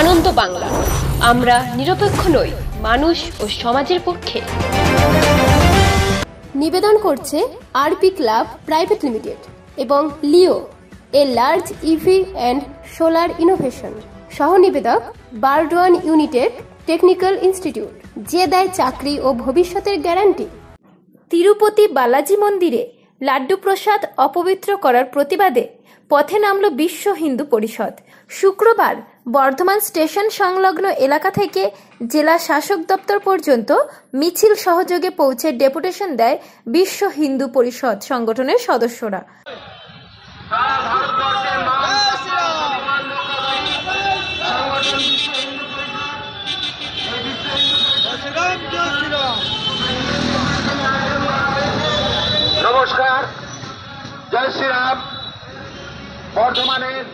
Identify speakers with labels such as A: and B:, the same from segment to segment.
A: আনন্দ বাংলা, আমরা নিরপেক্ষ নই, মানুষ ও সমাজের পক্ষে।
B: নিবেদন করছে আরপি ক্লাব প্রাইভেট লিমিটেড এবং Leo, a large EV and solar innovation. সহ নিবেদক বারডোয়ান ইউনিটেক টেকনিক্যাল ইনস্টিটিউট, যে দেয় চাকরি ও ভবিষ্যতের গ্যারান্টি। তিরুপতি বালাজি মন্দিরে লাড্ডু প্রসাদ অপবিত্র করার প্রতিবাদে পথে নামল বিশ্ব হিন্দু পরিষদ। শুক্রবার বর্ধমান স্টেশন সংলগ্ন এলাকা থেকে জেলা শাসক দপ্তর পর্যন্ত মিছিল সহযোগে পৌঁছে ডেপুটেশন দেয় বিশ্ব হিন্দু পরিষদ সংগঠনের সদস্যরা।
C: নমস্কার, জয় শ্রীরাম। বর্ধমানের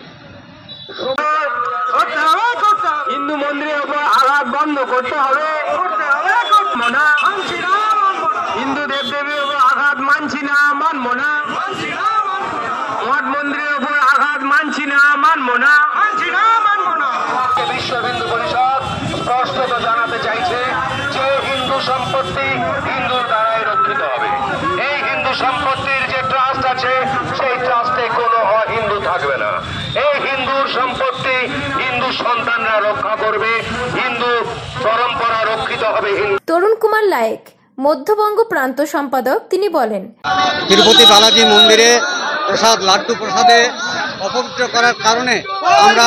C: হিন্দু মন্দিরের উপর আঘাত বন্ধ করতে হবে। হিন্দু দেবদেবীর উপর আঘাত মানছি না, মানবো না। মঠ মন্দিরের উপর আঘাত মানছি না, মানবো না। বিশ্ব হিন্দু পরিষদ স্পষ্টত জানাতে চাইছে যে হিন্দু সম্পত্তি হিন্দুর দ্বারাই রক্ষিত হবে। এই হিন্দু সম্পত্তির যে ট্রাস্ট আছে, সেই ট্রাস্টে কোনো অহিন্দু থাকবে না। এই হিন্দুর সম্পত্তি হিন্দু সন্তানরা রক্ষা করবে, হিন্দু পরম্পরা রক্ষিত হবে।
B: তরুণ কুমার লায়েক, মধ্যবঙ্গ প্রান্ত সম্পাদক, তিনি বলেন,
D: তিরুপতি বালাজি মন্দিরে প্রসাদ, লাড্ডু প্রসাদে অপবিত্র করার কারণে আমরা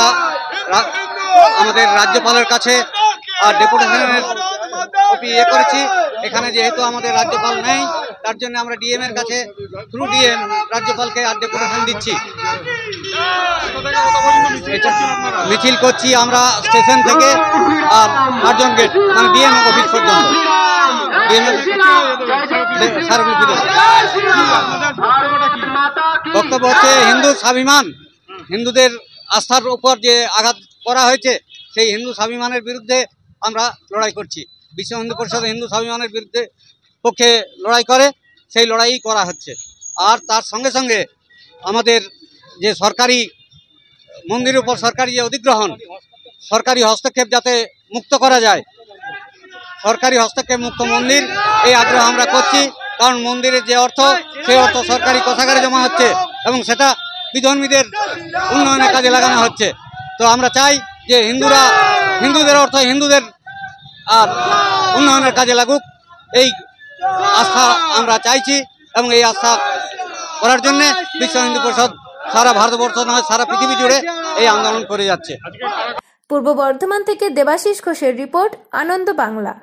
D: আমাদের রাজ্যপালের কাছে আর ডেপুটেশনের কপি করেছি। এখানে যেহেতু আমাদের রাজ্যপাল নেই, তার জন্য আমরা ডিএম এর কাছে থ্রু ডিএম রাজ্যপালকে আর ডেপুটেশন দিচ্ছি। মিছিল করছি আমরা স্টেশন থেকে আর কার্জন গেট, মানে ডিএম অফিস পর্যন্ত। বক্তব্য হচ্ছে হিন্দু স্বাভিমান, হিন্দুদের আস্থার উপর যে আঘাত করা হয়েছে, সেই হিন্দু স্বাভিমানের বিরুদ্ধে আমরা লড়াই করছি। বিশ্ব হিন্দু পরিষদ হিন্দু স্বাভিমানের বিরুদ্ধে পক্ষে লড়াই করে, সেই লড়াই করা হচ্ছে। আর তার সঙ্গে সঙ্গে আমাদের যে সরকারি মন্দিরের উপর সরকারি যে অধিগ্রহণ, সরকারি হস্তক্ষেপ যাতে মুক্ত করা যায়, সরকারি হস্তক্ষেপ মুক্ত মন্দির, এই আগ্রহ আমরা করছি। কারণ মন্দিরের যে অর্থ, সেই অর্থ সরকারি কোষাগারে জমা হচ্ছে এবং সেটা বিধর্মীদের উন্নয়নের কাজে লাগানো হচ্ছে। তো আমরা চাই যে হিন্দুদের অর্থ হিন্দুদের আর উন্নয়নের কাজে লাগুক, এই আস্থা আমরা চাইছি। এবং এই আস্থা করার জন্য বিশ্ব হিন্দু পরিষদ সারা ভারতবর্ষ নয়, সারা পৃথিবী জুড়ে এই আন্দোলন করে যাচ্ছে।
B: পূর্ব বর্ধমান থেকে দেবাশিস ঘোষের রিপোর্ট, আনন্দ বাংলা।